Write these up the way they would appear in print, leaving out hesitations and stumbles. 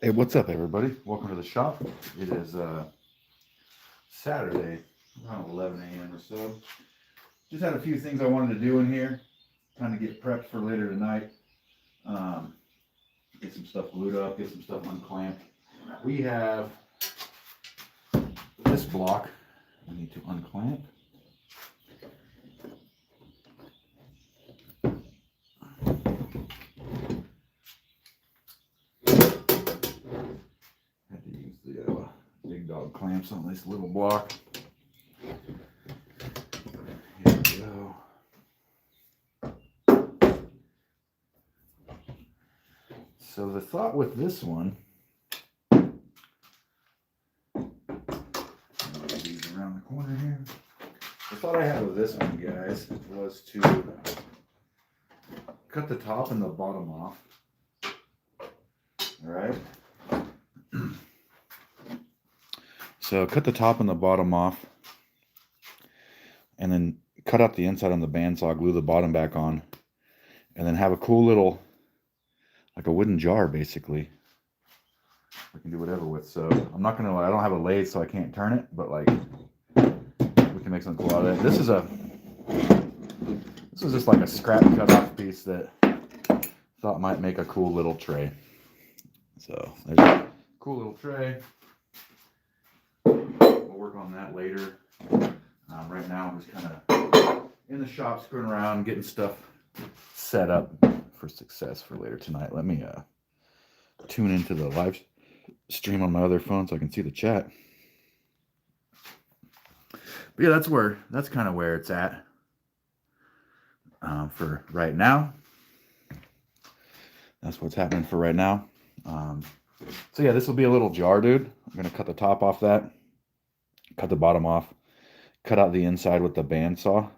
Hey, what's up, everybody? Welcome to the shop. It is Saturday, around 11 a.m. or so. Just had a few things I wanted to do in here, kind of get prepped for later tonight. Get some stuff glued up, get some stuff unclamped. We have this block we need to unclamp. Had to use the big dog clamps on this little block. Here we go. So the thought with this one, these around the corner here. The thought I had with this one, guys, was to cut the top and the bottom off. All right. So cut the top and the bottom off, and then cut out the inside on the bandsaw, glue the bottom back on, and then have a cool little, like a wooden jar, basically. We can do whatever with. So I'm not gonna, I don't have a lathe, so I can't turn it, but like we can make something cool out of it. This is just like a scrap cut off piece that I thought might make a cool little tray. So there's a cool little tray. We'll work on that later. Right now I'm just kind of in the shop screwing around, getting stuff set up for success for later tonight. Let me tune into the live stream on my other phone so I can see the chat. But yeah, that's kind of where it's at for right now. That's what's happening for right now. So yeah, this will be a little jar, dude. I'm gonna cut the top off that, cut the bottom off, cut out the inside with the bandsaw,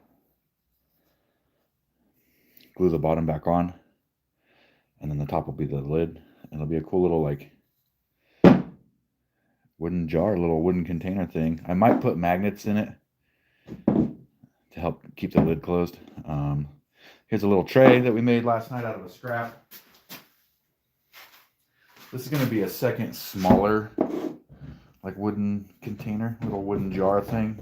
glue the bottom back on, and then the top will be the lid. And it'll be a cool little like wooden jar, little wooden container thing. I might put magnets in it to help keep the lid closed. Here's a little tray that we made last night out of a scrap. This is going to be a second smaller like wooden container, little wooden jar thing.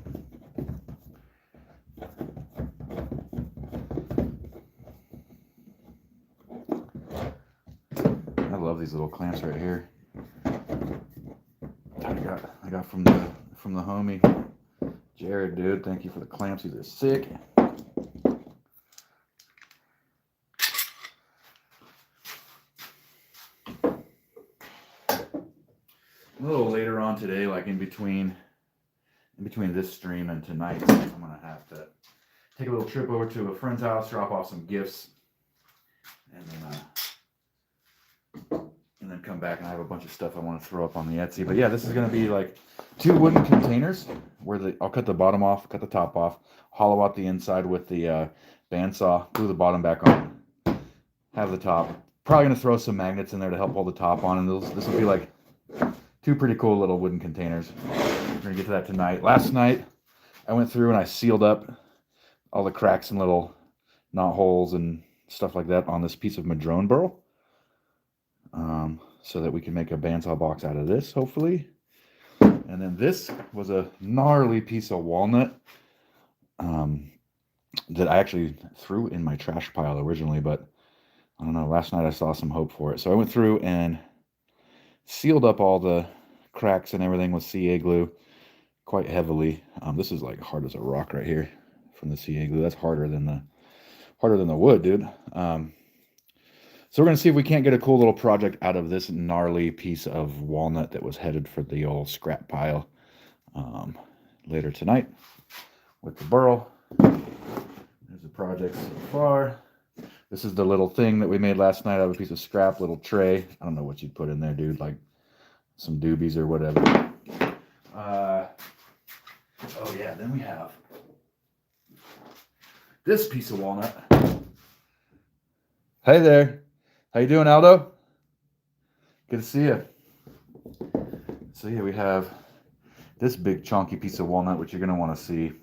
I love these little clamps right here. I got from the homie Jared, dude. Thank you for the clamps. These are sick. A little later on today, like in between this stream and tonight, I'm gonna have to take a little trip over to a friend's house, drop off some gifts, and then come back, and I have a bunch of stuff I want to throw up on the Etsy. But yeah, this is gonna be like 2 wooden containers where I'll cut the bottom off, cut the top off, hollow out the inside with the bandsaw, glue the bottom back on, have the top. Probably gonna throw some magnets in there to help hold the top on, and this will be like 2 pretty cool little wooden containers. We're gonna get to that tonight. Last night, I went through and I sealed up all the cracks and little knot holes and stuff like that on this piece of madrone burl, so that we can make a bandsaw box out of this, hopefully. And then this was a gnarly piece of walnut that I actually threw in my trash pile originally, but I don't know, last night I saw some hope for it. So I went through and sealed up all the cracks and everything with CA glue quite heavily. This is like hard as a rock right here from the CA glue. That's harder than the wood, dude. So we're gonna see if we can't get a cool little project out of this gnarly piece of walnut that was headed for the old scrap pile later tonight with the burl. There's the project so far. This is the little thing that we made last night out of a piece of scrap, little tray. I don't know what you'd put in there, dude, like some doobies or whatever. Oh yeah, then we have this piece of walnut. Hey there. How you doing, Aldo? Good to see you. So yeah, we have this big chunky piece of walnut, which you're going to want to see.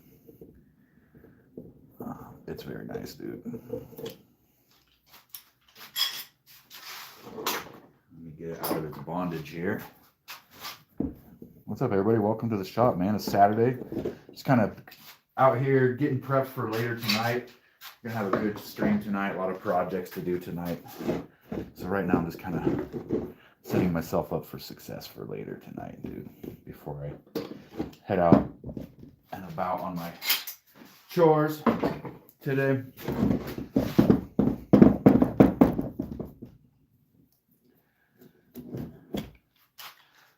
It's very nice, dude. Let me get it out of its bondage here. What's up, everybody? Welcome to the shop, man. It's Saturday. Just kind of out here getting prepped for later tonight. Gonna have a good stream tonight. A lot of projects to do tonight. So right now I'm just kind of setting myself up for success for later tonight, dude. Before I head out and about on my chores today.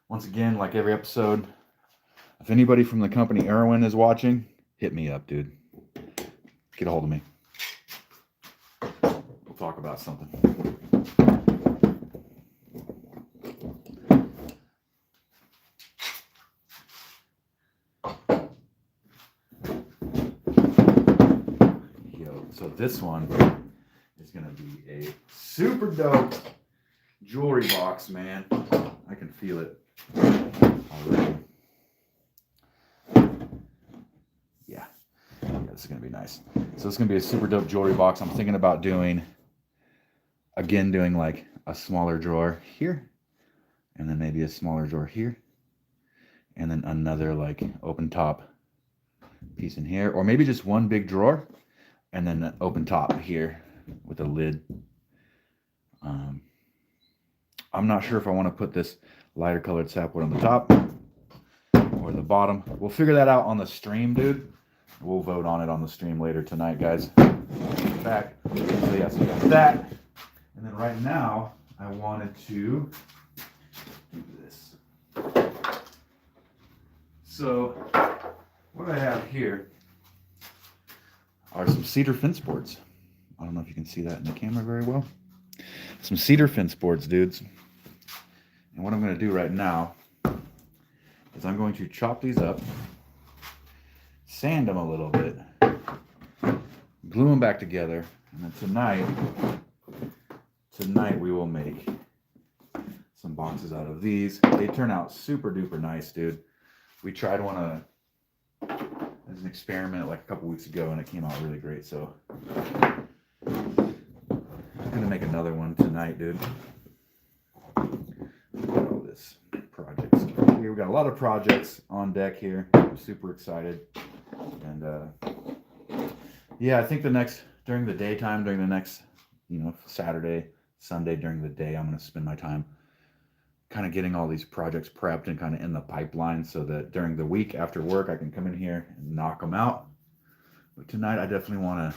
Once again, like every episode, if anybody from the company Irwin is watching, hit me up, dude. Get a hold of me. We'll talk about something. Yo, so this one is gonna be a super dope jewelry box, man. I can feel it already. Yeah, this is gonna be nice. So it's gonna be a super dope jewelry box. I'm thinking about doing like a smaller drawer here, and then maybe a smaller drawer here, and then another like open top piece in here, or maybe just one big drawer and then an open top here with a lid. I'm not sure if I want to put this lighter colored sapwood on the top or the bottom. We'll figure that out on the stream, dude. We'll vote on it on the stream later tonight, guys. Back. So yeah, so we got that. And then right now, I wanted to do this. So what I have here are some cedar fence boards. I don't know if you can see that in the camera very well. Some cedar fence boards, dudes. And what I'm going to do right now is I'm going to chop these up, sand them a little bit, glue them back together, and then tonight we will make some boxes out of these. They turn out super duper nice, dude. We tried one as an experiment like a couple weeks ago, and it came out really great. So I'm gonna make another one tonight, dude. Look at all this projects here. We got a lot of projects on deck here. I'm super excited, and yeah, I think during the daytime, during the next, Saturday, Sunday during the day, I'm gonna spend my time kind of getting all these projects prepped and kind of in the pipeline, so that during the week after work I can come in here and knock them out. But tonight I definitely want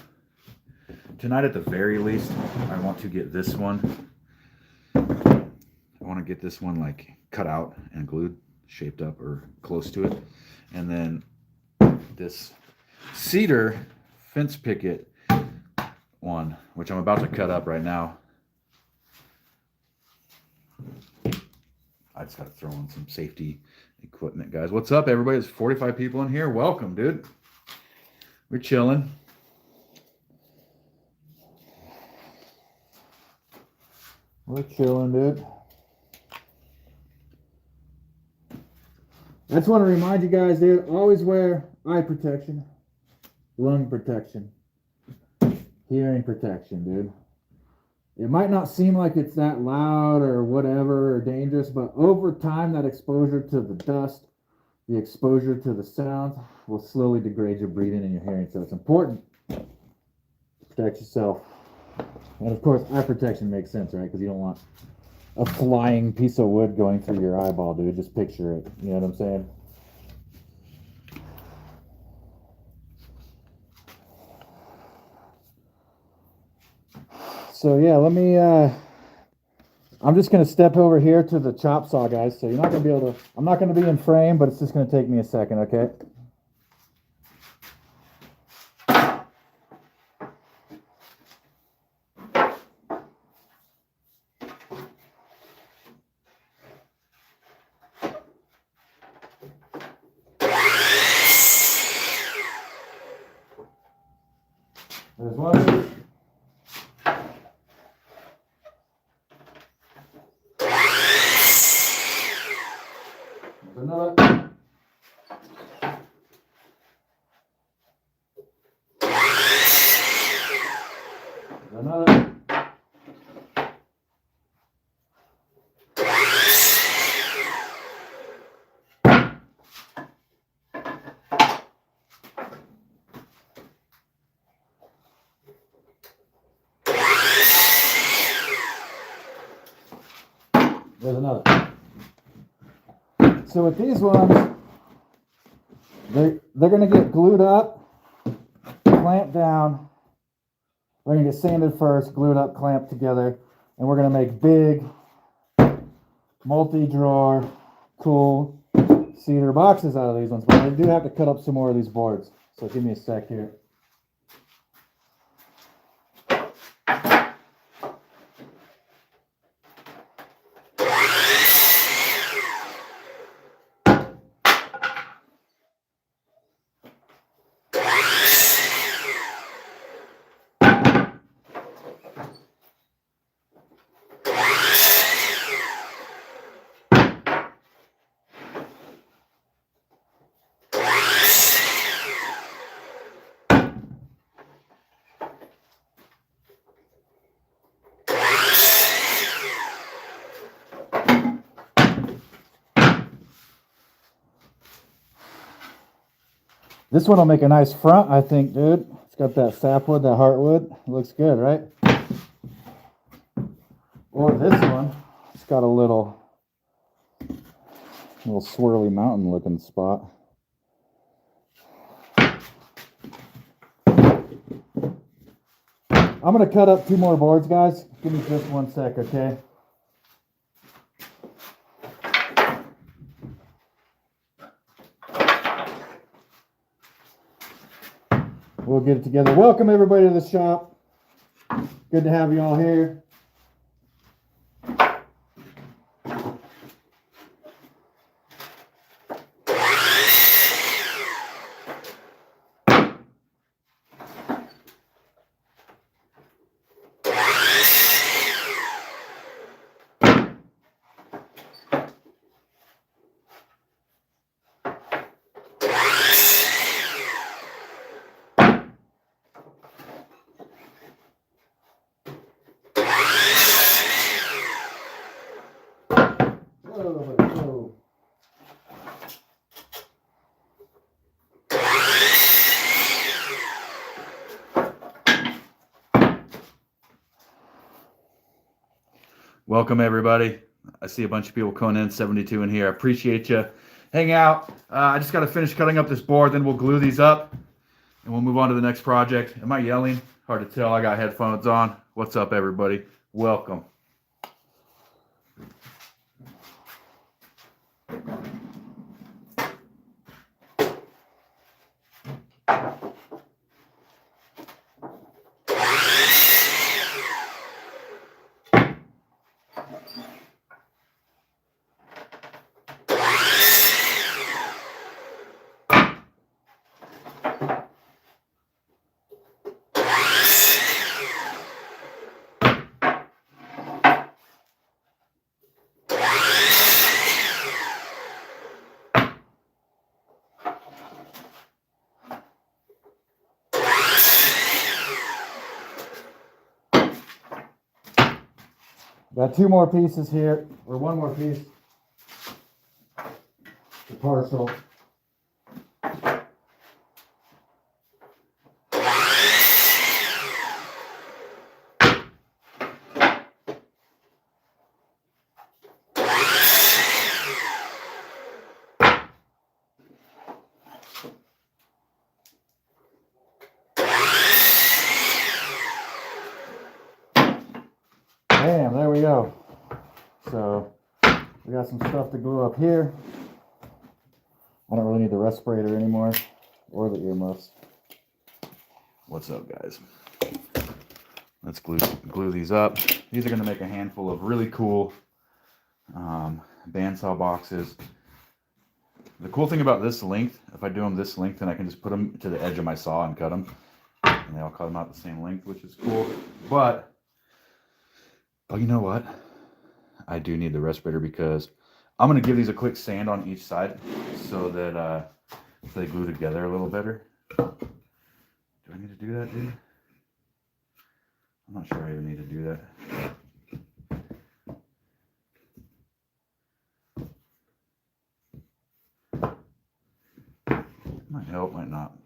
to, tonight at the very least, I want to get this one. I want to get this one like cut out and glued, shaped up or close to it. And then this cedar fence picket one, which I'm about to cut up right now. I just got to throw in some safety equipment, guys. What's up, everybody? There's 45 people in here. Welcome, dude. We're chilling. We're chilling, dude. I just want to remind you guys, dude, always wear eye protection, lung protection, hearing protection, dude. It might not seem like it's that loud or whatever or dangerous, but over time, that exposure to the dust, the exposure to the sound will slowly degrade your breathing and your hearing. So it's important to protect yourself. And of course, eye protection makes sense, right? Because you don't want a flying piece of wood going through your eyeball, dude. Just picture it. You know what I'm saying? So yeah, I'm just going to step over here to the chop saw, guys. So you're not going to be able to, I'm not going to be in frame, but it's just going to take me a second, okay? There's one. There's another. There's another. There's There's another. So with these ones, they're going to get glued up, clamped down. They're going to get sanded first, glued up, clamped together, and we're going to make big, multi-drawer, cool cedar boxes out of these ones. But I do have to cut up some more of these boards. So give me a sec here. This one will make a nice front, I think, dude. It's got that sapwood, that heartwood. It looks good, right? Or this one, it's got a little swirly mountain looking spot. I'm going to cut up 2 more boards, guys. Give me just 1 sec, okay? We'll get it together. Welcome everybody to the shop. Good to have you all here. Welcome everybody. I see a bunch of people coming in, 72 in here. I appreciate you. Hang out. I just got to finish cutting up this board, then we'll glue these up and we'll move on to the next project. Am I yelling? Hard to tell. I got headphones on. What's up everybody? Welcome. Got 2 more pieces here, or 1 more piece. The parcel. Bam, there we go. So we got some stuff to glue up here. I don't really need the respirator anymore or the earmuffs. What's up guys? Let's glue these up. These are going to make a handful of really cool bandsaw boxes. The cool thing about this length, if I do them this length, then I can just put them to the edge of my saw and cut them. And they all cut them out the same length, which is cool. But you know what? I do need the respirator because I'm going to give these a quick sand on each side so that they glue together a little better. Do I need to do that, dude? I'm not sure I even need to do that. Might help, might not.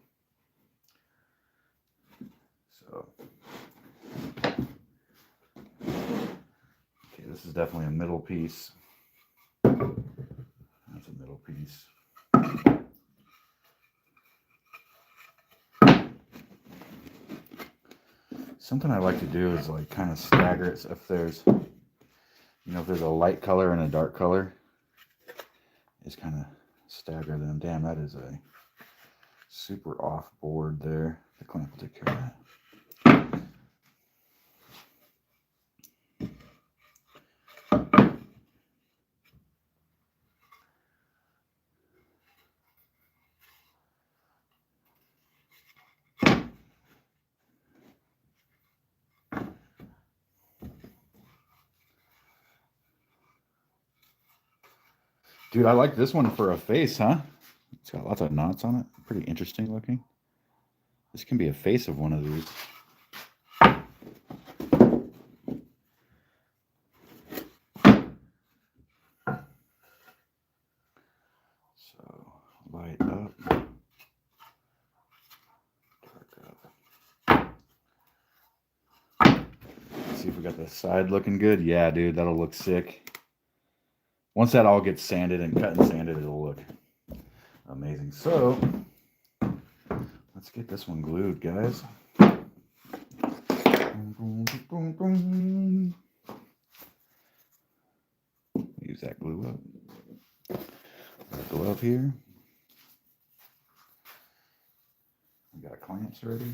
So, okay, this is definitely a middle piece. That's a middle piece. Something I like to do is like kind of stagger it. So if there's, if there's a light color and a dark color, just kind of stagger them. Damn, that is a super off board there. The clamp will take care of that. Dude, I like this one for a face, huh? It's got lots of knots on it. Pretty interesting looking. This can be a face of one of these. So, light up. Dark up. Let's see if we got the side looking good. Yeah, dude, that'll look sick. Once that all gets sanded and cut and sanded, it'll look amazing. So, let's get this one glued, guys. Use that glue up. Glove here. We got clamps ready.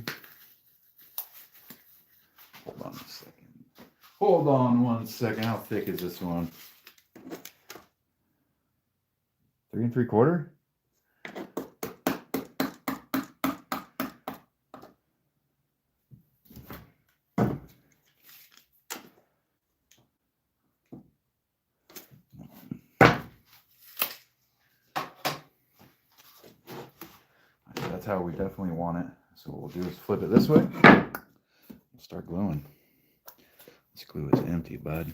Hold on a second. Hold on 1 second. How thick is this one? 3 3/4. That's how we definitely want it. So what we'll do is flip it this way. We'll start gluing. This glue is empty, bud.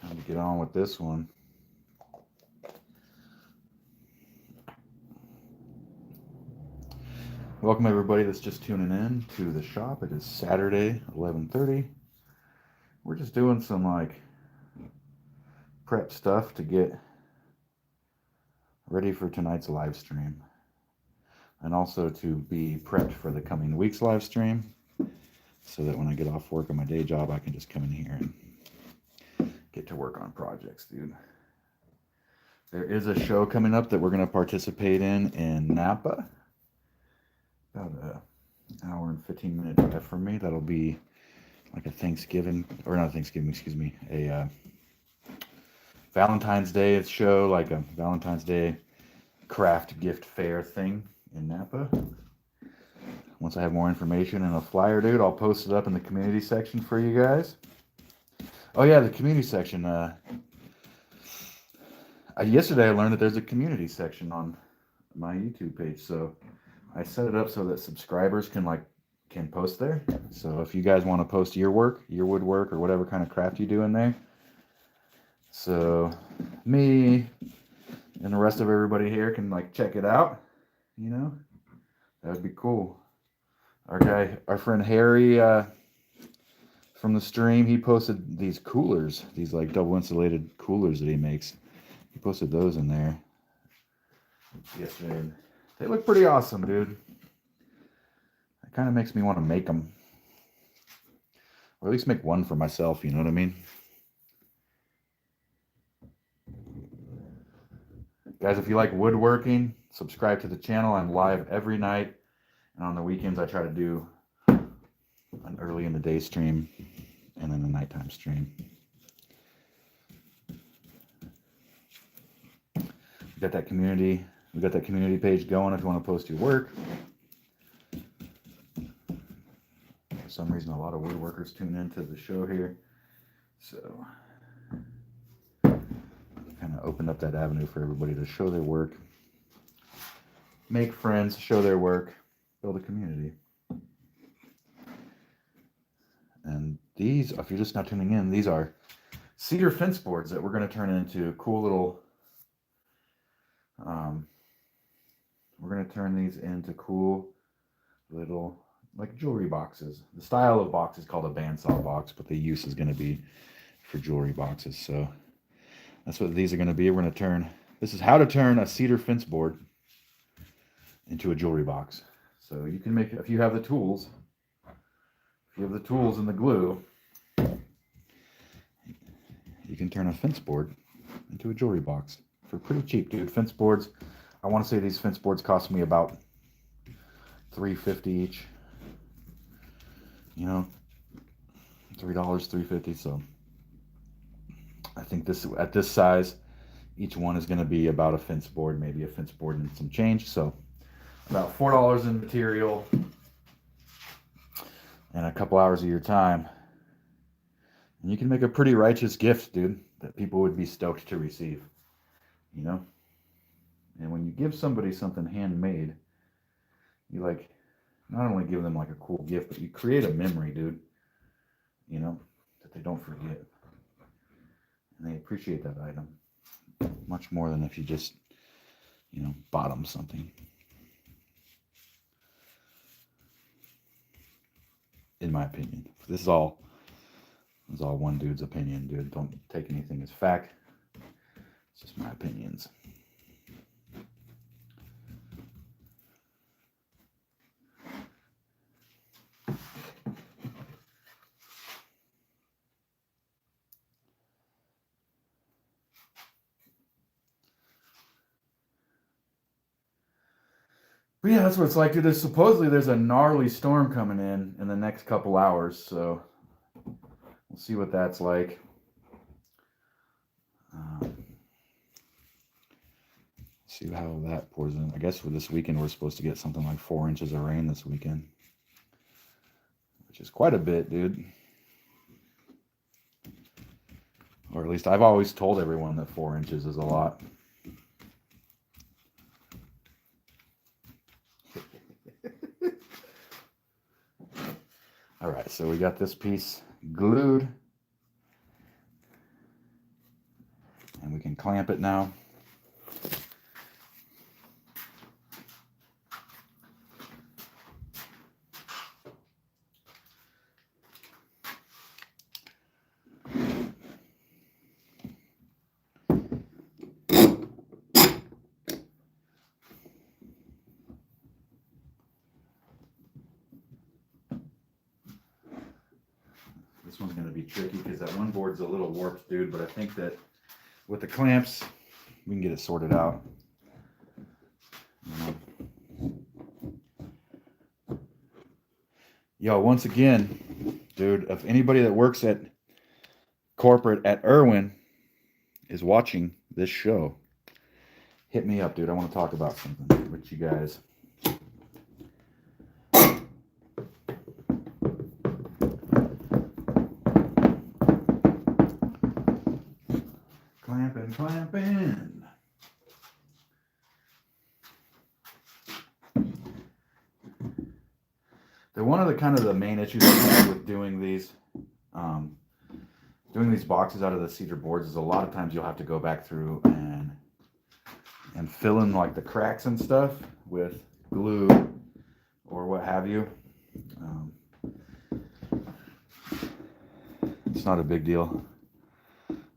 Time to get on with this one. Welcome everybody that's just tuning in to the shop. It is Saturday, 11:30. We're just doing some like prep stuff to get ready for tonight's live stream. And also to be prepped for the coming week's live stream, so that when I get off work on my day job, I can just come in here and get to work on projects, dude. There is a show coming up that we're going to participate in Napa. About an hour and 15-minute drive from me. That'll be like a Thanksgiving, or not Thanksgiving, excuse me, a Valentine's Day show, like a Valentine's Day craft gift fair thing in Napa. Once I have more information and a flyer, dude, I'll post it up in the community section for you guys. Oh yeah, the community section. Yesterday I learned that there's a community section on my YouTube page, so I set it up so that subscribers can post there. So if you guys want to post your work, your woodwork, or whatever kind of craft you do in there, so me and the rest of everybody here can like check it out. That would be cool. Our friend Harry from the stream, he posted these coolers, these like double insulated coolers that he makes. He posted those in there yesterday. They look pretty awesome, dude. It kind of makes me want to make them, or at least make one for myself. You know what I mean? Guys, if you like woodworking, subscribe to the channel. I'm live every night, and on the weekends I try to do an early in the day stream and then a nighttime stream. We got that community page going if you want to post your work. For some reason, a lot of woodworkers tune into the show here, so kind of opened up that avenue for everybody to show their work, make friends, show their work, build a community. And these, if you're just now tuning in, these are cedar fence boards that we're going to turn into cool little, we're going to turn these into cool little like jewelry boxes. The style of box is called a bandsaw box, but the use is going to be for jewelry boxes. So That's what these are going to be. We're going to turn, this is how to turn a cedar fence board into a jewelry box. So you can make, if you have the tools, and the glue, you can turn a fence board into a jewelry box for pretty cheap, dude. Fence boards, I want to say these fence boards cost me about $3.50 each. You know, $3, $3.50. So I think this, at this size, each one is going to be about a fence board, maybe a fence board and some change. So about $4 in material and a couple hours of your time. And you can make a pretty righteous gift, dude, that people would be stoked to receive, you know? And when you give somebody something handmade, you like, not only give them like a cool gift, but you create a memory, dude, you know, that they don't forget. And they appreciate that item much more than if you just, you know, bought them something. In my opinion. This is all one dude's opinion, dude. Don't take anything as fact. It's just my opinions. But yeah, that's what it's like, dude. Supposedly there's a gnarly storm coming in the next couple hours, so we'll see what that's like. See how that pours in. I guess for this weekend we're supposed to get something like 4 inches of rain this weekend, which is quite a bit, dude. Or at least I've always told everyone that 4 inches is a lot. All right, so we got this piece glued, and we can clamp it now. This one's going to be tricky because that one board's a little warped, dude, but I think that with the clamps, we can get it sorted out. Yo, once again, dude, if anybody that works at corporate at Irwin is watching this show, hit me up, dude. I want to talk about something with you guys. Clamping. They're one of the kind of the main issues I have with doing these boxes out of the cedar boards is a lot of times you'll have to go back through and fill in like the cracks and stuff with glue or what have you. It's not a big deal.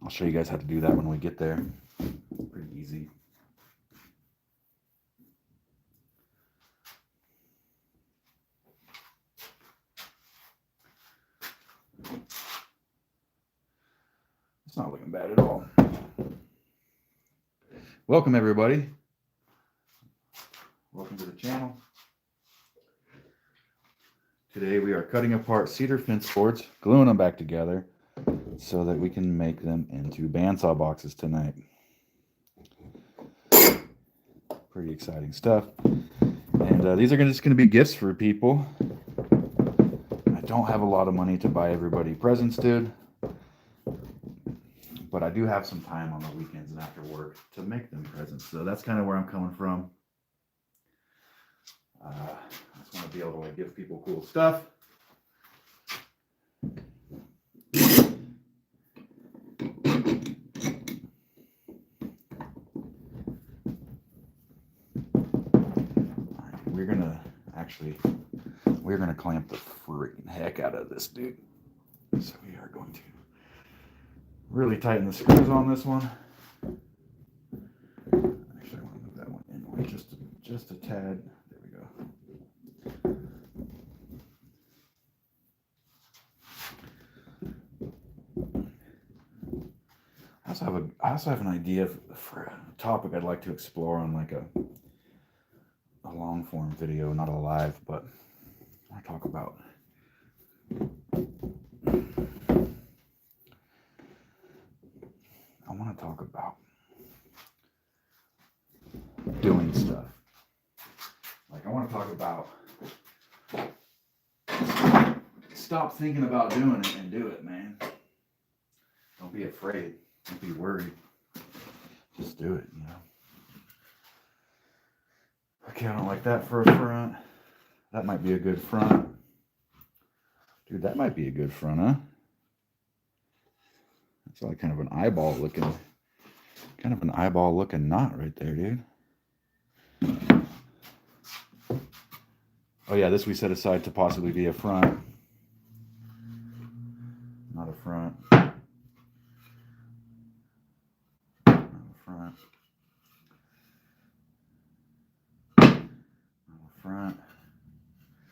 I'll show you guys how to do that when we get there. Pretty easy. It's not looking bad at all. Welcome, everybody. Welcome to the channel. Today we are cutting apart cedar fence boards, gluing them back together so that we can make them into bandsaw boxes tonight. Pretty exciting stuff. And these are just going to be gifts for people. I don't have a lot of money to buy everybody presents, dude. But I do have some time on the weekends and after work to make them presents. So that's kind of where I'm coming from. I just want to be able to like give people cool stuff. We're gonna clamp the freaking heck out of this, dude. So we are going to really tighten the screws on this one. just a tad. There we go. I also have an idea for a topic I'd like to explore on like a long form video, not a live, but I want to talk about doing stuff. Like I want to talk about stop thinking about doing it and do it, man. Don't be afraid. Don't be worried. Just do it, you know. Okay, I don't like that for a front. That might be a good front. Dude, that might be a good front, huh? That's like kind of an eyeball looking knot right there, dude. Oh yeah, this we set aside to possibly be a front. Not a front. Not a front. Not a front.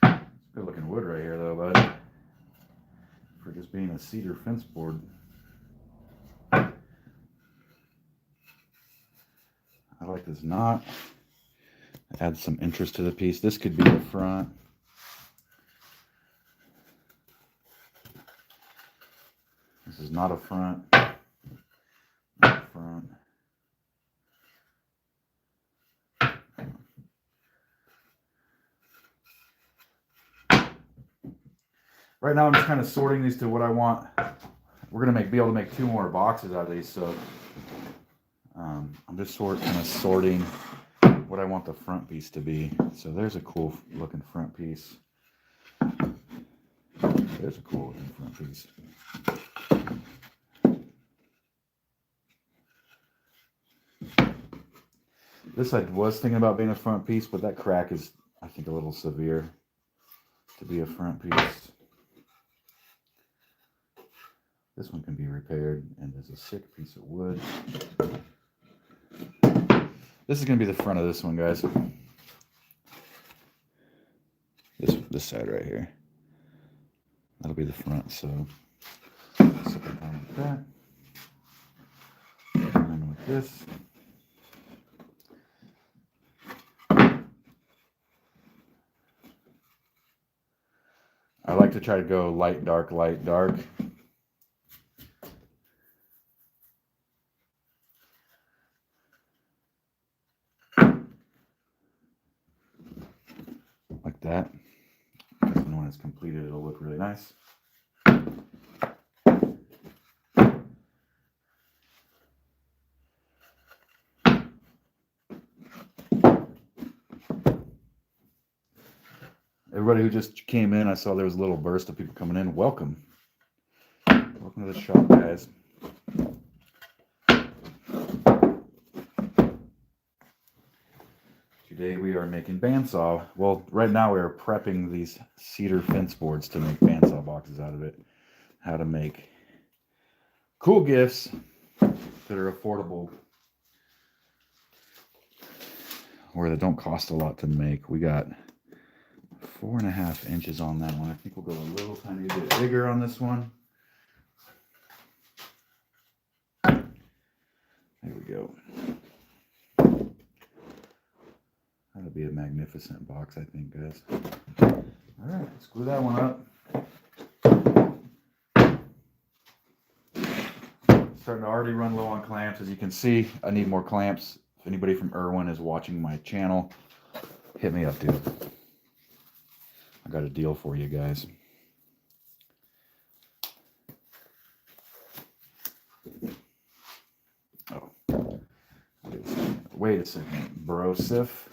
It's good looking wood right here though, bud. For just being a cedar fence board. I like this knot. Add some interest to the piece. This could be the front. This is not a front. Not a front. Right now I'm just kind of sorting these to what I want. We're gonna be able to make 2 more boxes out of these, so I'm just sorting what I want the front piece to be. So there's a cool looking front piece. There's a cool looking front piece. This I was thinking about being a front piece, but that crack is, I think, a little severe to be a front piece. This one can be repaired, and there's a sick piece of wood. This is going to be the front of this one, guys. This side right here. That'll be the front, so set it down like that. And then with this. I like to try to go light, dark, light, dark. Like that. Because then when it's completed, it'll look really nice. Everybody who just came in, I saw there was a little burst of people coming in. Welcome. Welcome to the shop, guys. Today we are making bandsaw. Well, right now we are prepping these cedar fence boards to make bandsaw boxes out of it. How to make cool gifts that are affordable or that don't cost a lot to make. We got 4.5 inches on that one. I think we'll go a little tiny bit bigger on this one. There we go. That'll be a magnificent box, I think, guys. All right, let's glue that one up. Starting to already run low on clamps. As you can see, I need more clamps. If anybody from Irwin is watching my channel, hit me up, dude. I got a deal for you guys. Oh, wait a second, bro, Sif.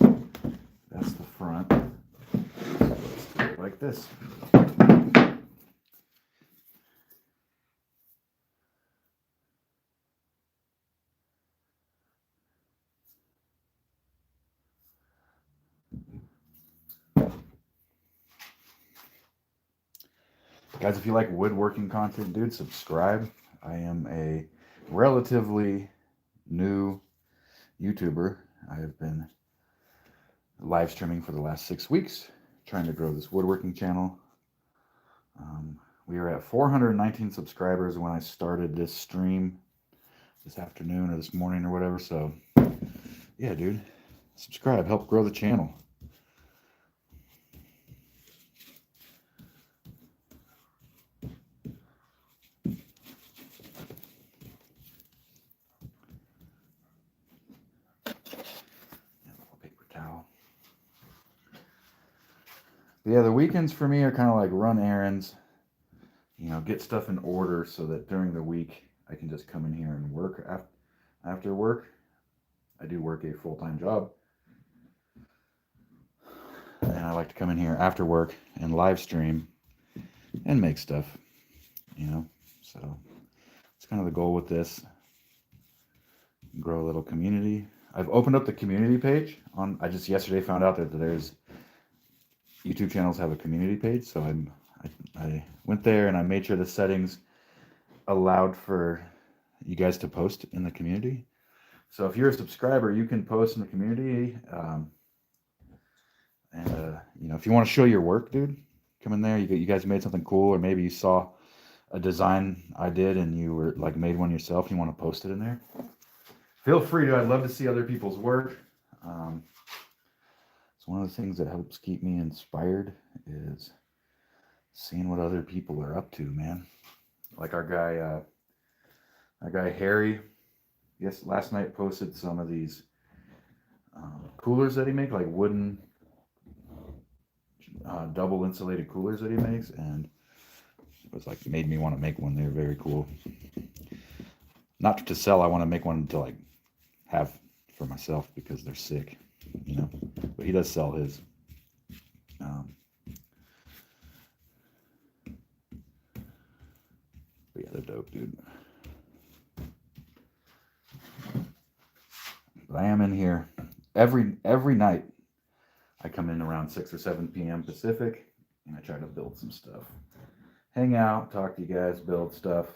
That's the front. Let's do it like this. Guys, if you like woodworking content, dude, subscribe. I am a relatively new YouTuber. I have been live streaming for the last 6 weeks, trying to grow this woodworking channel. We were at 419 subscribers when I started this stream this afternoon or this morning or whatever. So yeah, dude, subscribe, help grow the channel. Paper towel. But yeah, the weekends for me are kind of like run errands, get stuff in order so that during the week I can just come in here and work after work. I do work a full-time job, and I like to come in here after work and live stream and make stuff, so it's kind of the goal with this. Grow a little community. I've opened up the community page I just yesterday found out that there's YouTube channels have a community page, so I went there and I made sure the settings allowed for you guys to post in the community. So if you're a subscriber, you can post in the community, and if you want to show your work, dude, come in there. You guys made something cool, or maybe you saw a design I did and you were like made one yourself. You want to post it in there. Feel free to. I'd love to see other people's work. It's one of the things that helps keep me inspired is seeing what other people are up to, man. Like our guy Harry, last night posted some of these coolers that he makes, like wooden double insulated coolers that he makes, and it was like made me want to make one. They're very cool. Not to sell, I want to make one to like have for myself because they're sick, but he does sell his. But yeah, they're dope, dude. But I am in here every night. I come in around 6 or 7 p.m. Pacific, and I try to build some stuff. Hang out, talk to you guys, build stuff.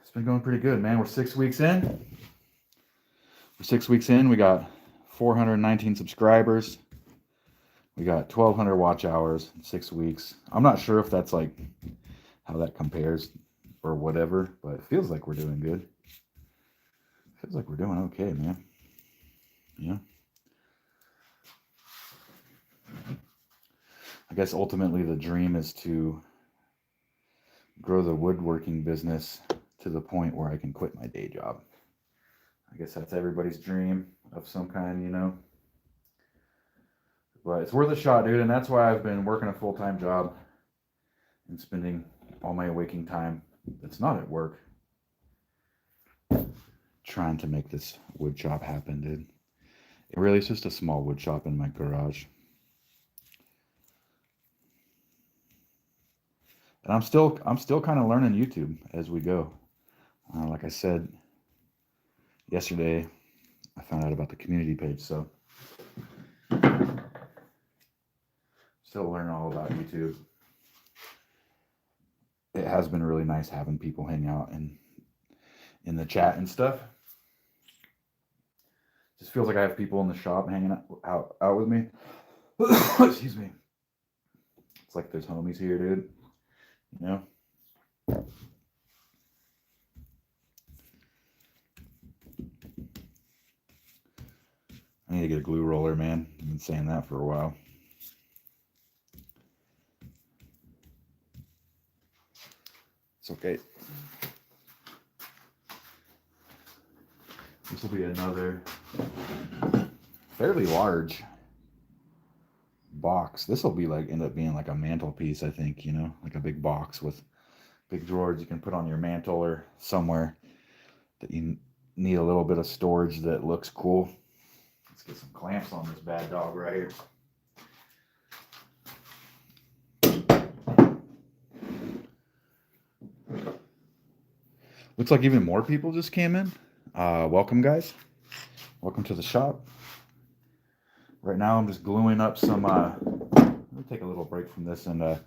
It's been going pretty good, man. We're 6 weeks in. We got 419 subscribers. We got 1,200 watch hours in 6 weeks. I'm not sure if that's like how that compares or whatever, but it feels like we're doing good. It feels like we're doing okay, man. I guess ultimately the dream is to grow the woodworking business to the point where I can quit my day job. I guess that's everybody's dream of some kind, But it's worth a shot, dude, and that's why I've been working a full-time job and spending all my waking time that's not at work trying to make this wood shop happen, dude. It really is just a small wood shop in my garage. And I'm still kind of learning YouTube as we go. Like I said yesterday, I found out about the community page, so still learning all about YouTube. It has been really nice having people hang out and in the chat and stuff. Just feels like I have people in the shop hanging out with me. Excuse me. It's like there's homies here, dude. I need to get a glue roller, man. I've been saying that for a while. It's okay. This will be another fairly large box. This will be end up being like a mantelpiece, I think, like a big box with big drawers you can put on your mantle or somewhere that you need a little bit of storage that looks cool. Let's get some clamps on this bad dog right here. Looks like even more people just came in. Welcome, guys. Welcome to the shop. Right now I'm just gluing up some, let me take a little break from this, and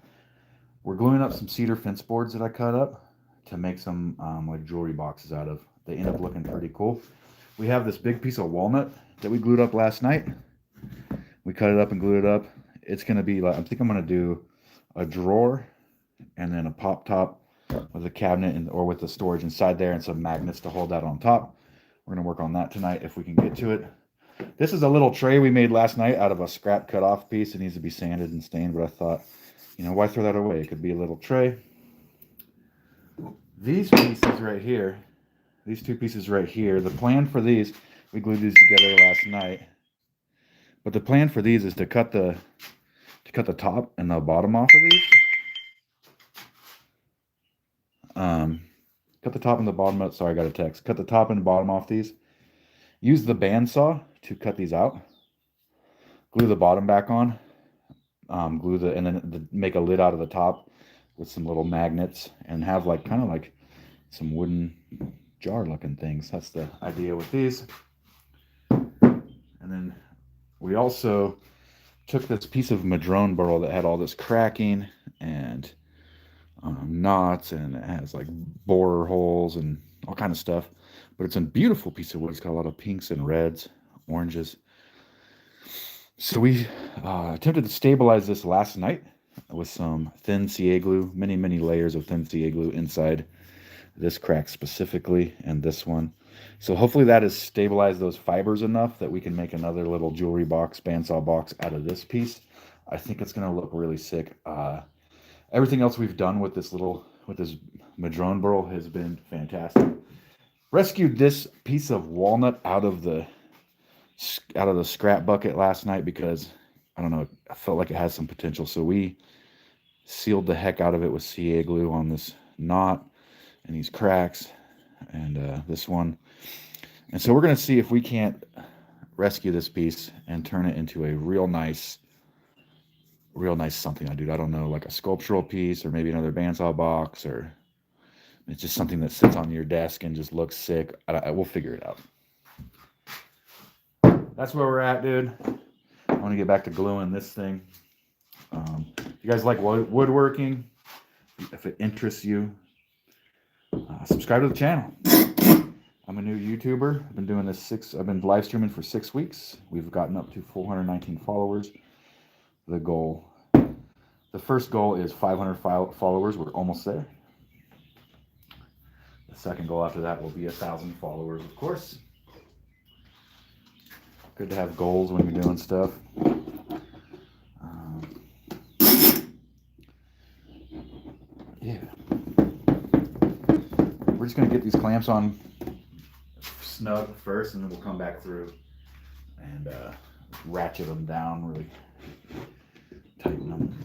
we're gluing up some cedar fence boards that I cut up to make some like jewelry boxes out of. They end up looking pretty cool. We have this big piece of walnut that we glued up last night. We cut it up and glued it up. It's going to be like, I think I'm going to do a drawer and then a pop top with a cabinet or with the storage inside there and some magnets to hold that on top. We're going to work on that tonight if we can get to it. This is a little tray we made last night out of a scrap cut off piece. It needs to be sanded and stained, but I thought, you know, why throw that away? It could be a little tray. These pieces right here, these two pieces right here, the plan for these, we glued these together last night. But the plan for these is to cut the top and the bottom off of these. Cut the top and the bottom out. Sorry, I got a text. Cut the top and the bottom off these. Use the bandsaw to cut these out. Glue the bottom back on. And then make a lid out of the top with some little magnets and have like kind of like some wooden jar looking things. That's the idea with these. And then we also took this piece of madrone burl that had all this cracking and knots, and it has like borer holes and all kind of stuff, but it's a beautiful piece of wood. It's got a lot of pinks and reds, oranges. So we attempted to stabilize this last night with some thin CA glue, many layers of thin CA glue inside this crack specifically and this one. So hopefully that has stabilized those fibers enough that we can make another little jewelry box, bandsaw box out of this piece. I think it's going to look really sick. Everything else we've done with this madrone burl has been fantastic. Rescued this piece of walnut out of the scrap bucket last night because, I don't know, I felt like it has some potential. So we sealed the heck out of it with CA glue on this knot and these cracks and this one. And so we're going to see if we can't rescue this piece and turn it into a real nice something. I don't know, like a sculptural piece or maybe another bandsaw box, or it's just something that sits on your desk and just looks sick. We'll figure it out. That's where we're at, dude. I want to get back to gluing this thing. If you guys like woodworking, if it interests you, subscribe to the channel. I'm a new YouTuber. I've been doing this I've been live streaming for 6 weeks. We've gotten up to 419 followers. The first goal is 500 followers. We're almost there. The second goal after that will be 1,000 followers, of course. Good to have goals when you're doing stuff. Yeah. We're just going to get these clamps on snug first, and then we'll come back through and ratchet them down, really tighten them.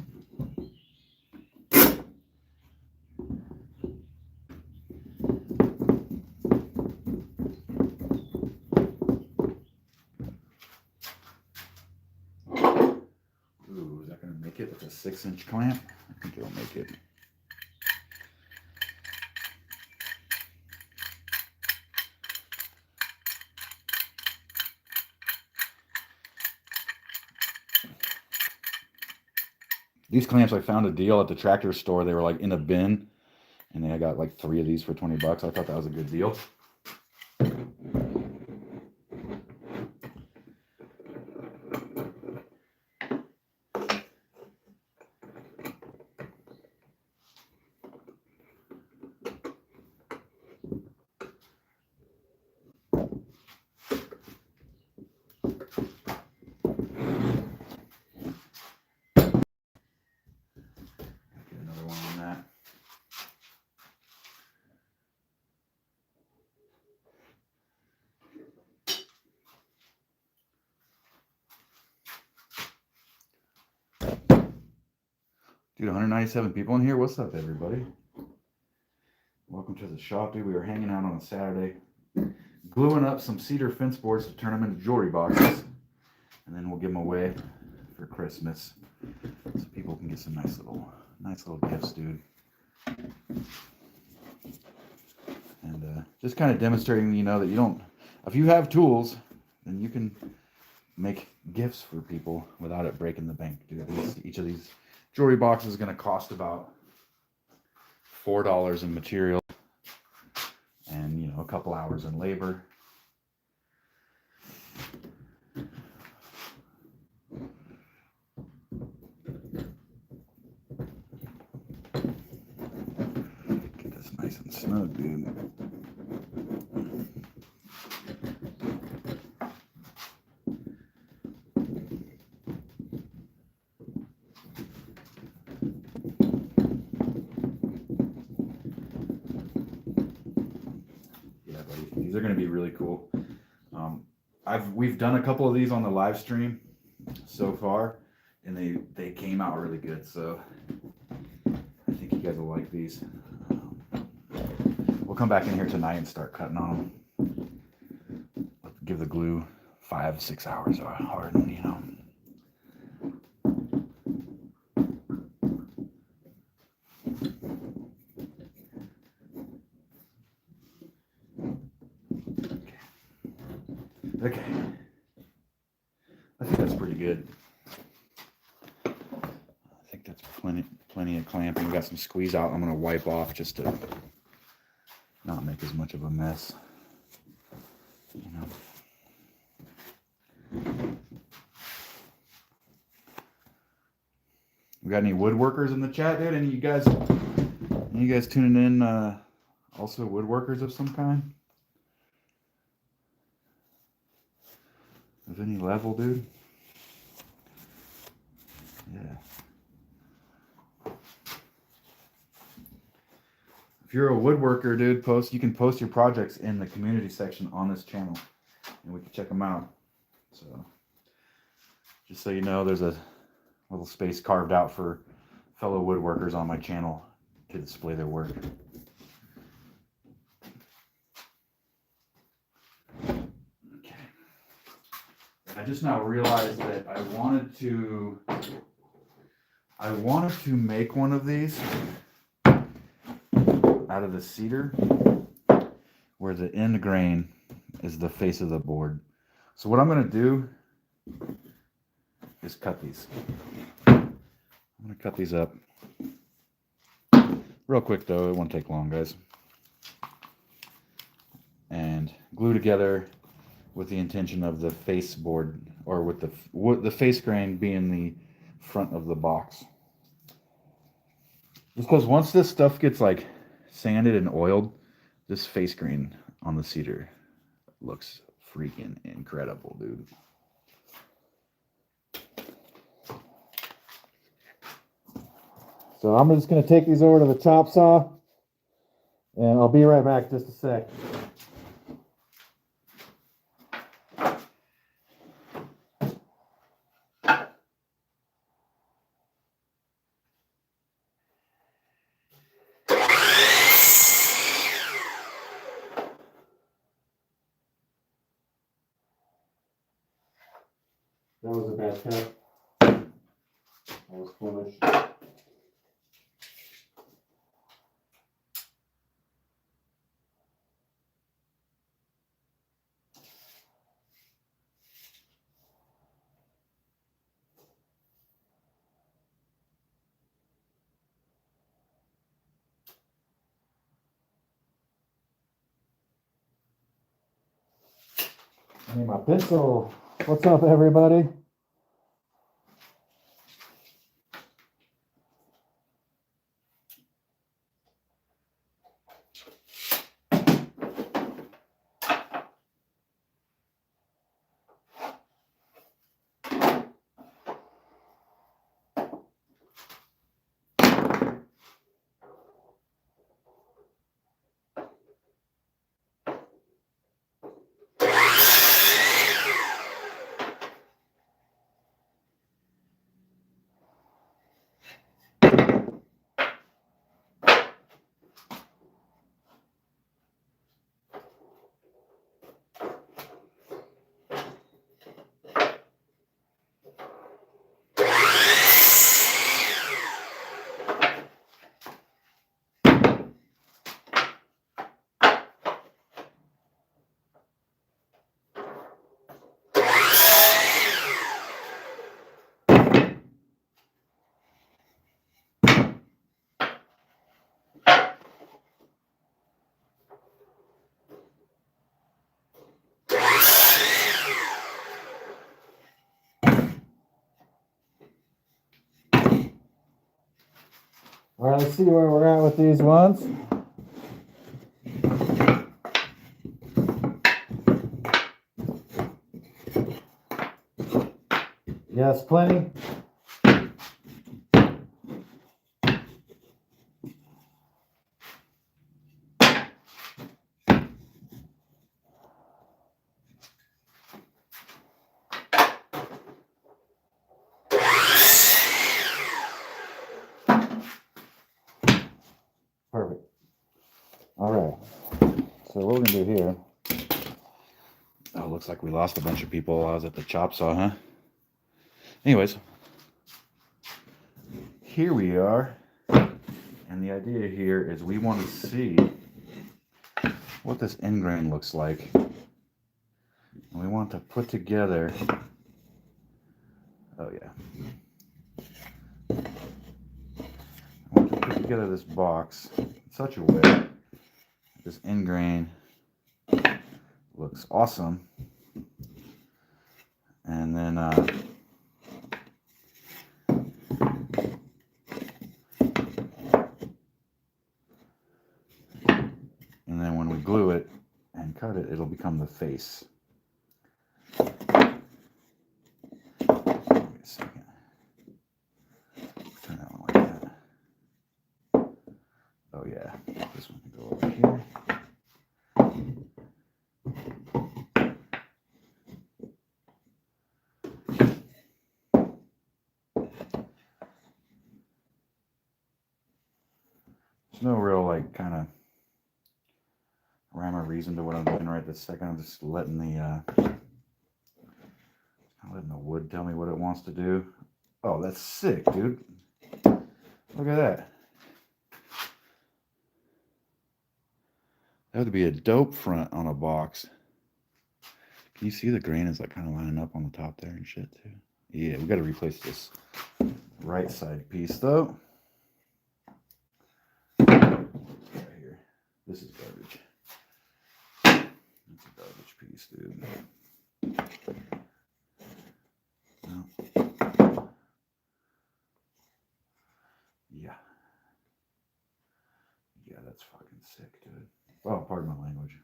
Ooh, is that going to make it with a 6-inch clamp? I think it'll make it. These clamps, I found a deal at the tractor store. They were like in a bin, and I got like 3 of these for 20 bucks. I thought that was a good deal. Dude, 197 people in here. What's up, everybody? Welcome to the shop, dude. We were hanging out on a Saturday, gluing up some cedar fence boards to turn them into jewelry boxes, and then we'll give them away for Christmas, so people can get some nice little gifts, dude. And just kind of demonstrating, you know, that you don't, if you have tools, then you can make gifts for people without it breaking the bank, dude. Each of these jewelry box is going to cost about $4 in material and, you know, a couple hours in labor. These are going to be really cool. We've done a couple of these on the live stream so far, and they came out really good. So I think you guys will like these. We'll come back in here tonight and start cutting on them. Give the glue 5-6 hours harden, you know. Okay. I think that's pretty good. I think that's plenty of clamping. We got some squeeze out I'm going to wipe off just to not make as much of a mess. You know. We got any woodworkers in the chat, dude? Any of you guys tuning in also woodworkers of some kind? Of any level, dude? Yeah. If you're a woodworker, dude, you can post your projects in the community section on this channel, and we can check them out. So, just so you know, there's a little space carved out for fellow woodworkers on my channel to display their work. Okay. I just now realized that I wanted to make one of these out of the cedar where the end grain is the face of the board. So what I'm going to do is cut these. I'm going to cut these up real quick, though. It won't take long, guys. And glue together with the intention of the face board, or with the face grain being the front of the box. Just because once this stuff gets like sanded and oiled, this face grain on the cedar looks freaking incredible, dude. So I'm just going to take these over to the chop saw, and I'll be right back just a sec. That was a bad cut. I was foolish. I need my pencil. What's up, everybody? All right, let's see where we're at with these ones. Yes, plenty. So what we're gonna do here. Oh, looks like we lost a bunch of people while I was at the chop saw, huh? Anyways, here we are. And the idea here is we want to see what this end grain looks like. And we want to put together, oh yeah. I want to put together this box in such a way that this end grain looks awesome. And then when we glue it and cut it, it'll become the face. Wait a second. Turn that one like that. Oh yeah, this one can go over here. There's no real like kind of rhyme or reason to what I'm doing right this second. I'm just letting the wood tell me what it wants to do. Oh, that's sick, dude. Look at that. That would be a dope front on a box. Can you see the grain is like kind of lining up on the top there and shit too? Yeah, we got to replace this right side piece though. Right here. This is garbage. That's a garbage piece, dude. No. Yeah. Yeah, that's fucking sick, dude. Oh, pardon my language.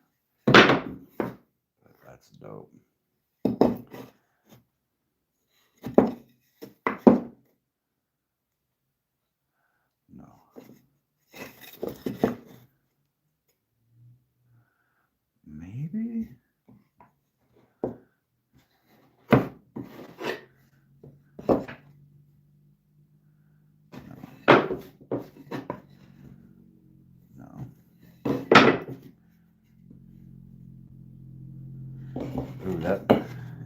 But that's dope. No. Maybe? No. Ooh, that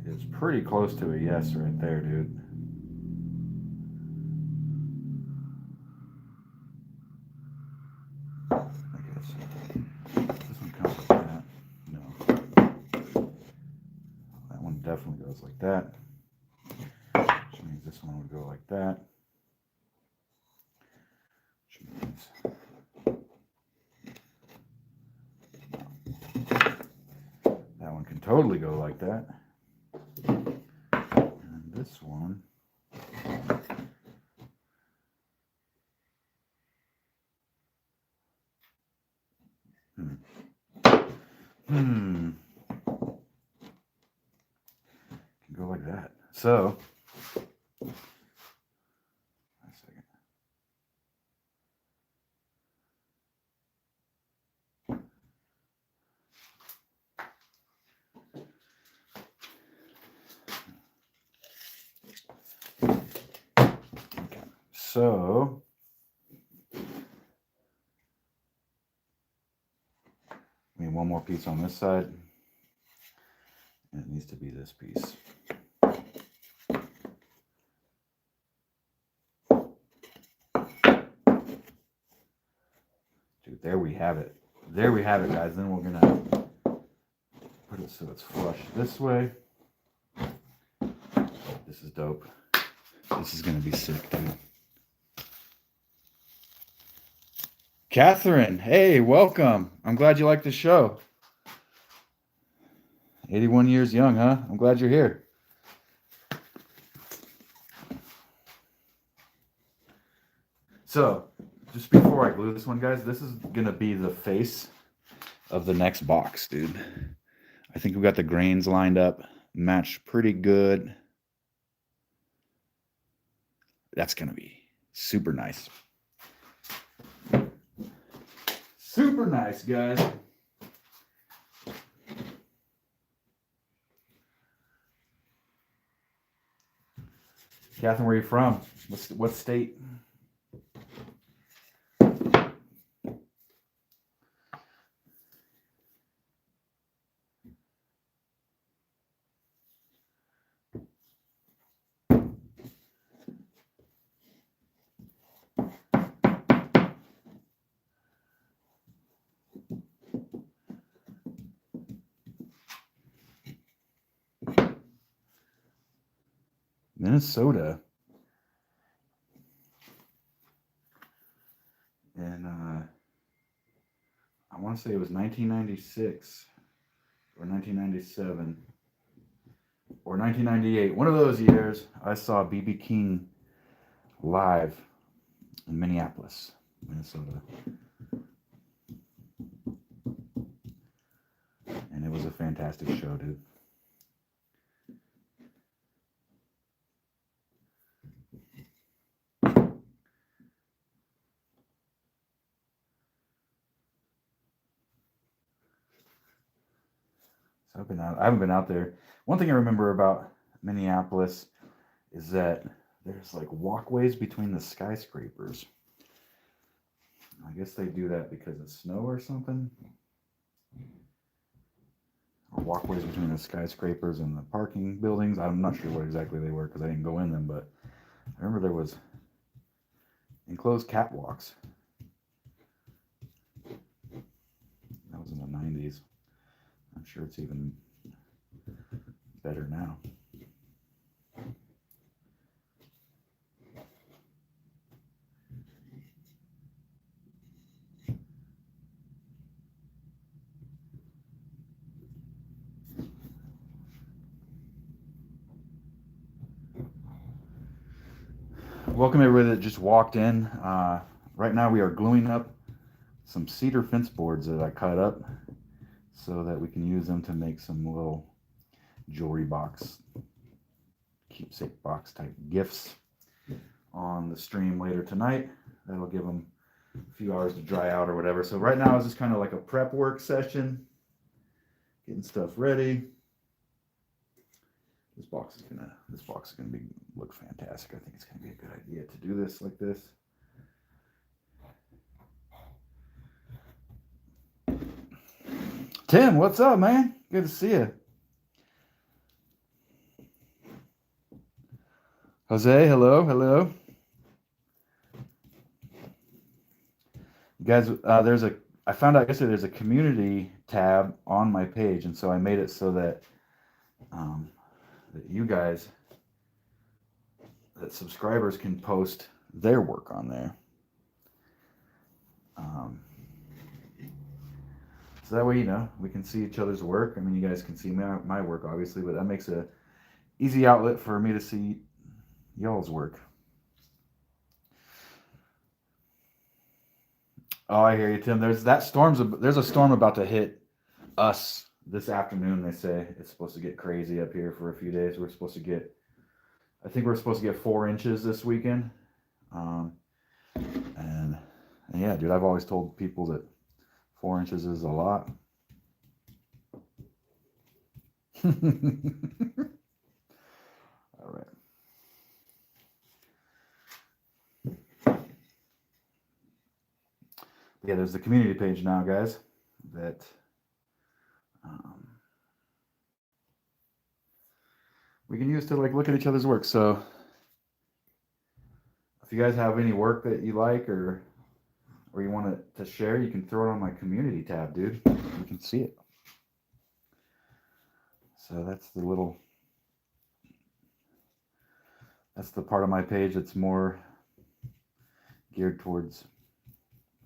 is pretty close to a yes right there, dude. I guess. This one comes like that. No. That one definitely goes like that. Which means this one would go like that. Which means that one can totally go like that. And this one can go like that. So a second. Okay. So we need one more piece on this side. And it needs to be this piece. Dude, there we have it. There we have it, guys. Then we're gonna put it so it's flush this way. This is dope. This is gonna be sick, dude. Catherine, hey, welcome. I'm glad you like the show. 81 years young, huh? I'm glad you're here. So, just before I glue this one, guys, this is gonna be the face of the next box, dude. I think we got the grains lined up, matched pretty good. That's gonna be super nice. Super nice, guys. Catherine, where are you from? What state? Minnesota. And I want to say it was 1996 or 1997 or 1998. One of those years, I saw B.B. King live in Minneapolis, Minnesota. And it was a fantastic show, dude. So I haven't been out there. One thing I remember about Minneapolis is that there's like walkways between the skyscrapers. I guess they do that because of snow or something. Or walkways between the skyscrapers and the parking buildings. I'm not sure what exactly they were because I didn't go in them, but I remember there was enclosed catwalks. That was in the 90s. I'm sure it's even better now. Welcome everybody that just walked in. Right now we are gluing up some cedar fence boards that I cut up so that we can use them to make some little jewelry box, keepsake box type gifts on the stream later tonight. That'll give them a few hours to dry out or whatever. So right now is just kind of like a prep work session, getting stuff ready. This box is gonna look fantastic. I think it's gonna be a good idea to do this like this. Tim, what's up, man? Good to see you. Jose, hello. You guys, I found out yesterday there's a community tab on my page, and so I made it so that that you guys, that subscribers can post their work on there. So that way, we can see each other's work. I mean, you guys can see my work, obviously, but that makes a easy outlet for me to see y'all's work. Oh, I hear you, Tim. There's a storm about to hit us this afternoon. They say it's supposed to get crazy up here for a few days. I think we're supposed to get 4 inches this weekend. And yeah, dude, I've always told people that 4 inches is a lot. All right. Yeah, there's the community page now, guys, that we can use to like look at each other's work. So if you guys have any work that you like or you want it to share, you can throw it on my community tab, dude. You can see it. So that's the part of my page that's more geared towards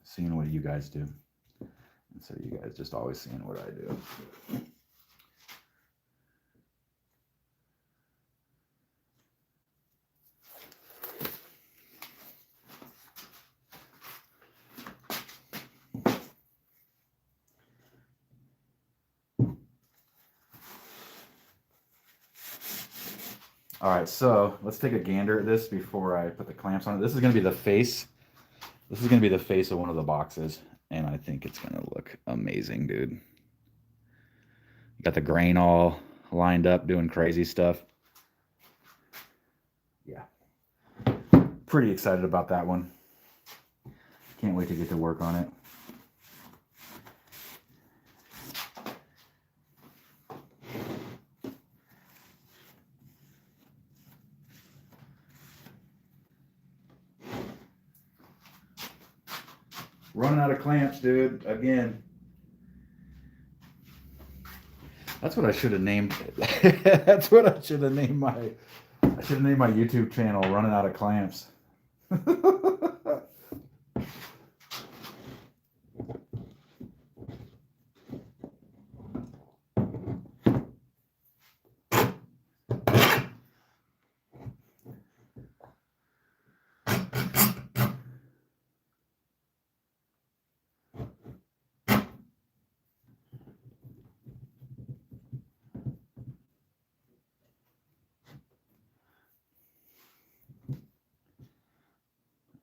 seeing what you guys do. And so you guys just always seeing what I do. All right, so let's take a gander at this before I put the clamps on it. This is going to be the face. This is going to be the face of one of the boxes, and I think it's going to look amazing, dude. Got the grain all lined up, doing crazy stuff. Yeah. Pretty excited about that one. Can't wait to get to work on it. Running out of clamps, dude. Again. That's what I should have named. That's what I should have named my I should have named my YouTube channel Running Out of Clamps.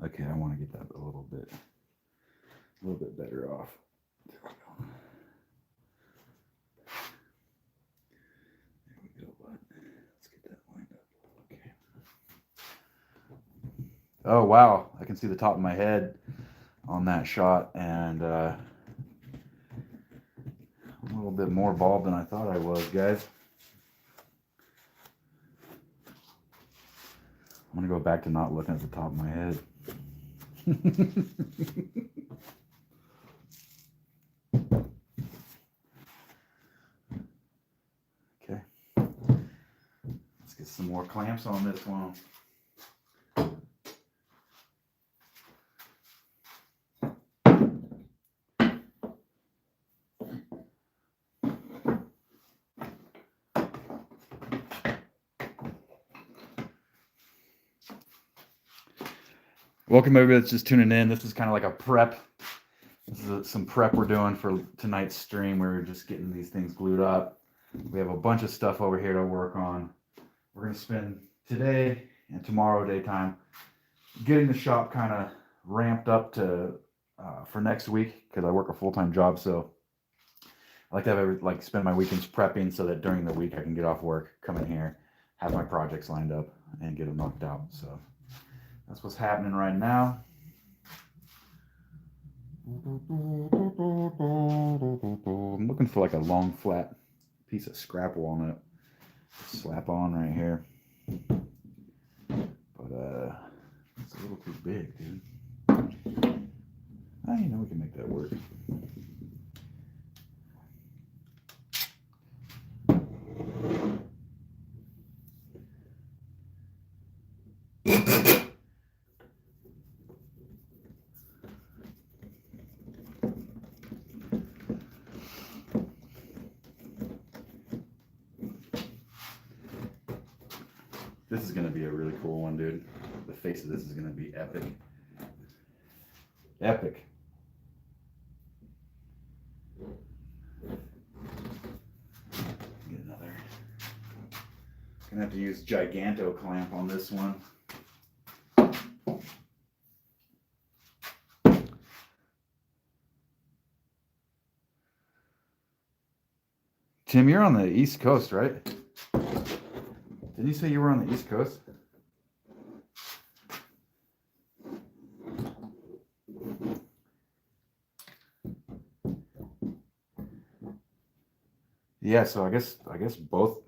Okay, I want to get that a little bit better off. There we go. There we go, bud. Let's get that lined up. Okay. Oh wow, I can see the top of my head on that shot, and I'm a little bit more bald than I thought I was, guys. I'm gonna go back to not looking at the top of my head. Okay, let's get some more clamps on this one. Welcome everybody that's just tuning in. This is kind of like a prep. This is some prep we're doing for tonight's stream. We're just getting these things glued up. We have a bunch of stuff over here to work on. We're going to spend today and tomorrow daytime getting the shop kind of ramped up to for next week, because I work a full-time job, so I like to have spend my weekends prepping so that during the week I can get off work, come in here, have my projects lined up, and get them knocked out. So that's what's happening right now. I'm looking for like a long flat piece of scrap walnut to slap on right here, but it's a little too big, dude. You know, we can make that work. This is going to be a really cool one, dude. The face of this is going to be epic. Epic. Get another. Gonna have to use Giganto clamp on this one. Tim, you're on the East Coast, right? Didn't you say you were on the East Coast? Yeah, so I guess both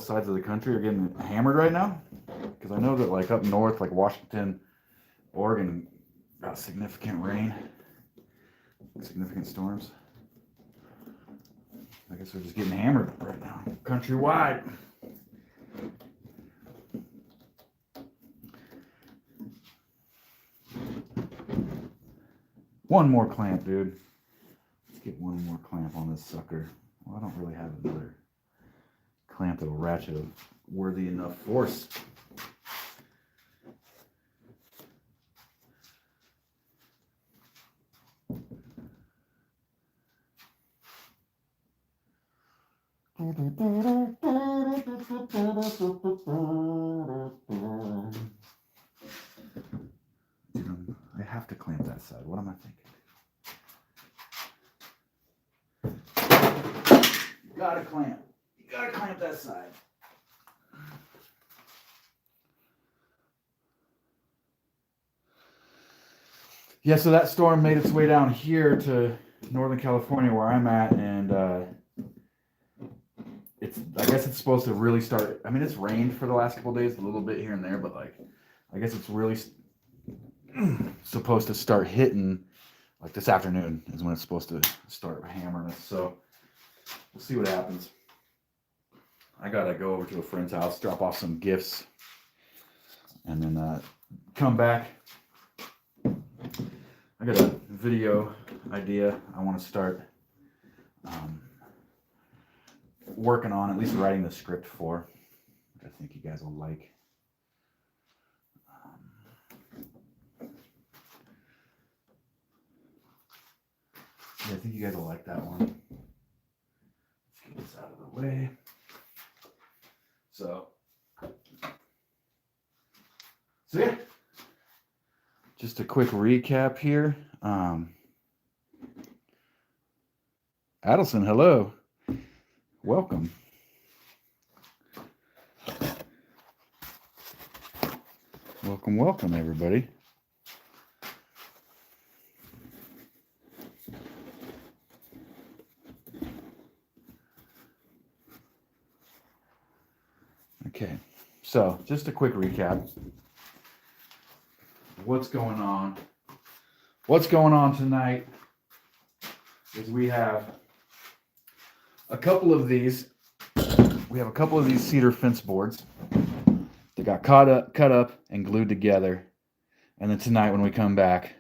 sides of the country are getting hammered right now, because I know that like up north, like Washington, Oregon, got significant rain, significant storms. I guess we're just getting hammered right now, countrywide. One more clamp, dude. Let's get one more clamp on this sucker. Well, I don't really have another clamp that'll ratchet of worthy enough force. I have to clamp that side. What am I thinking? You gotta clamp. You gotta clamp that side. Yeah, so that storm made its way down here to Northern California where I'm at, and I guess it's supposed to really start. I mean, it's rained for the last couple of days, a little bit here and there, but like, I guess it's really supposed to start hitting like this afternoon is when it's supposed to start hammering us. So we'll see what happens. I gotta go over to a friend's house, drop off some gifts, and then come back. I got a video idea I want to start working on, at least writing the script for, which I think you guys will like. Yeah, I think you guys will like that one. Let's get this out of the way. So yeah, just a quick recap here. Adelson, hello. Welcome. Welcome, everybody. Okay, so just a quick recap. What's going on? What's going on tonight is we have a couple of these. We have a couple of these cedar fence boards that got cut up and glued together. And then tonight when we come back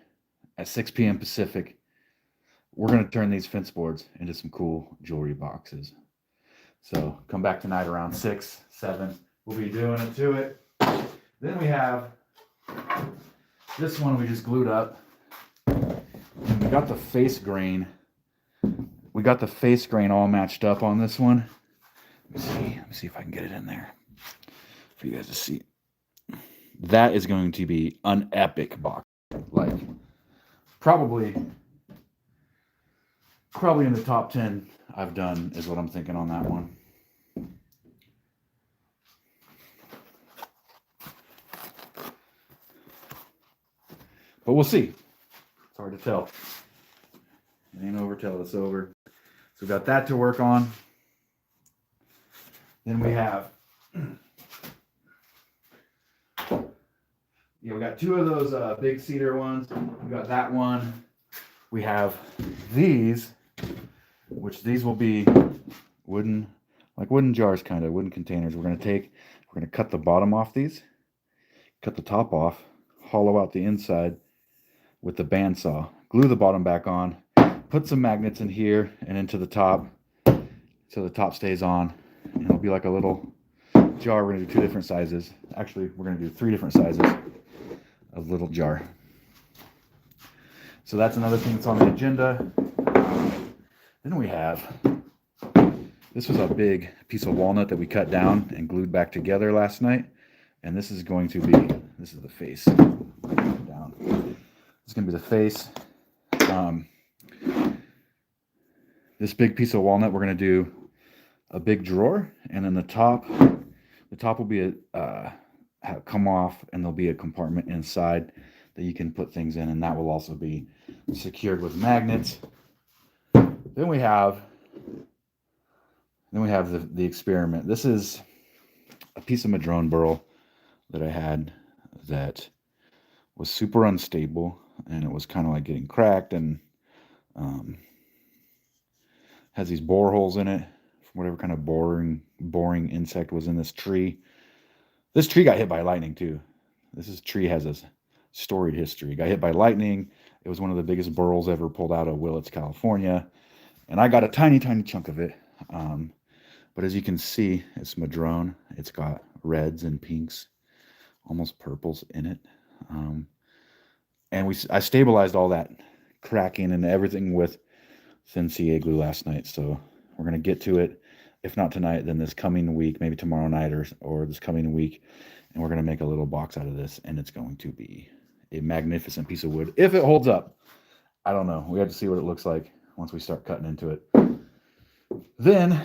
at 6 p.m. Pacific, we're going to turn these fence boards into some cool jewelry boxes. So come back tonight around 6, 7. We'll be doing it to it. Then we have this one we just glued up. And we got the face grain. We got the face grain all matched up on this one. Let me see if I can get it in there for you guys to see. That is going to be an epic box. Like probably in the top 10 I've done is what I'm thinking on that one. But we'll see. It's hard to tell. It ain't over till it's over. So we got that to work on. Then we have, we got 2 of those big cedar ones. We got that one. We have these, which these will be wooden jars, kind of wooden containers. We're gonna cut the bottom off these, cut the top off, hollow out the inside with the bandsaw, glue the bottom back on, put some magnets in here and into the top so the top stays on, and it'll be like a little jar. We're gonna do 2 different sizes. Actually, we're gonna do 3 different sizes of little jar. So that's another thing that's on the agenda. Then we have, this was a big piece of walnut that we cut down and glued back together last night. And this is going to be, this is the face. Down. This is going to be the face. This big piece of walnut, we're going to do a big drawer. And then the top will be come off, and there'll be a compartment inside that you can put things in, and that will also be secured with magnets. Then we have the experiment. This is a piece of madrone burl that I had that was super unstable, and it was kind of like getting cracked, and has these bore holes in it from whatever kind of boring insect was in this tree. This tree got hit by lightning too. This tree has a storied history. It got hit by lightning. It was one of the biggest burls ever pulled out of Willits, California. And I got a tiny chunk of it. But as you can see, it's madrone. It's got reds and pinks, almost purples in it. And I stabilized all that cracking and everything with thin CA glue last night. So we're going to get to it. If not tonight, then this coming week, maybe tomorrow night or this coming week. And we're going to make a little box out of this. And it's going to be a magnificent piece of wood. If it holds up, I don't know. We have to see what it looks like once we start cutting into it. Then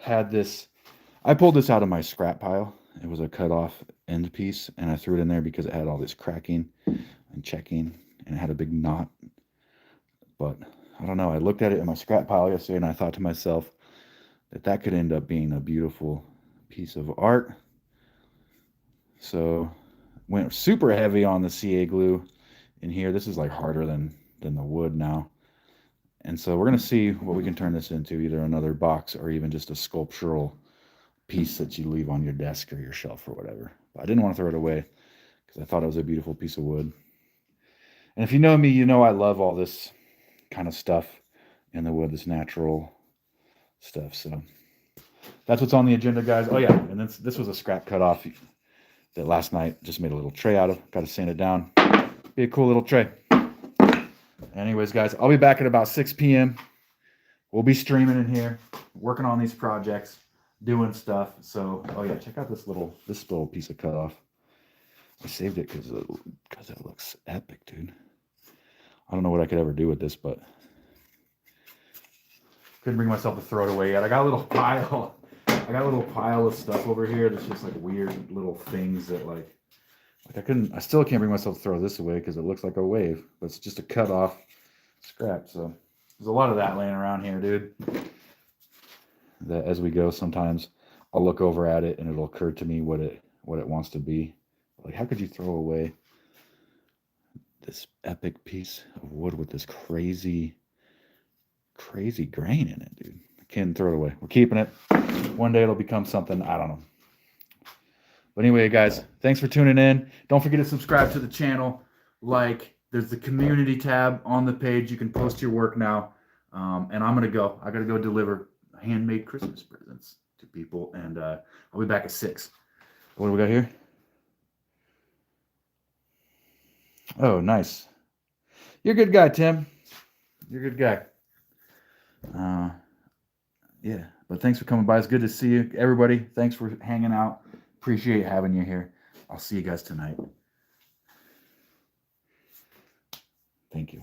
had this, I pulled this out of my scrap pile. It was a cut off end piece, and I threw it in there because it had all this cracking and checking, and it had a big knot. But I don't know. I looked at it in my scrap pile yesterday, and I thought to myself that could end up being a beautiful piece of art. So went super heavy on the CA glue in here. This is like harder than the wood now. And so we're going to see what we can turn this into, either another box or even just a sculptural piece that you leave on your desk or your shelf or whatever. But I didn't want to throw it away because I thought it was a beautiful piece of wood. And if you know me, you know I love all this kind of stuff in the wood, this natural stuff. So that's what's on the agenda, guys. Oh yeah, and this was a scrap cutoff that last night just made a little tray out of. Got to sand it down. Be a cool little tray. Anyways, guys, I'll be back at about 6 p.m. We'll be streaming in here, working on these projects, doing stuff. So, oh yeah, check out this little piece of cutoff. I saved it because it looks epic, dude. I don't know what I could ever do with this, but couldn't bring myself to throw it away yet. I got a little pile. Of stuff over here that's just like weird little things that like I still can't bring myself to throw this away because it looks like a wave, but it's just a cut off scrap. So there's a lot of that laying around here, dude. That as we go, sometimes I'll look over at it and it'll occur to me what it wants to be. Like, how could you throw away this epic piece of wood with this crazy grain in it, dude? I can't throw it away. We're keeping it. One day it'll become something, I don't know. But anyway, guys, thanks for tuning in. Don't forget to subscribe to the channel. There's the community tab on the page. You can post your work now. And I'm gonna go. I gotta go deliver handmade Christmas presents to people, and I'll be back at 6. What do we got here? Oh, nice. You're a good guy, Tim. You're a good guy. Yeah, but thanks for coming by. It's good to see you. Everybody, thanks for hanging out. Appreciate having you here. I'll see you guys tonight. Thank you.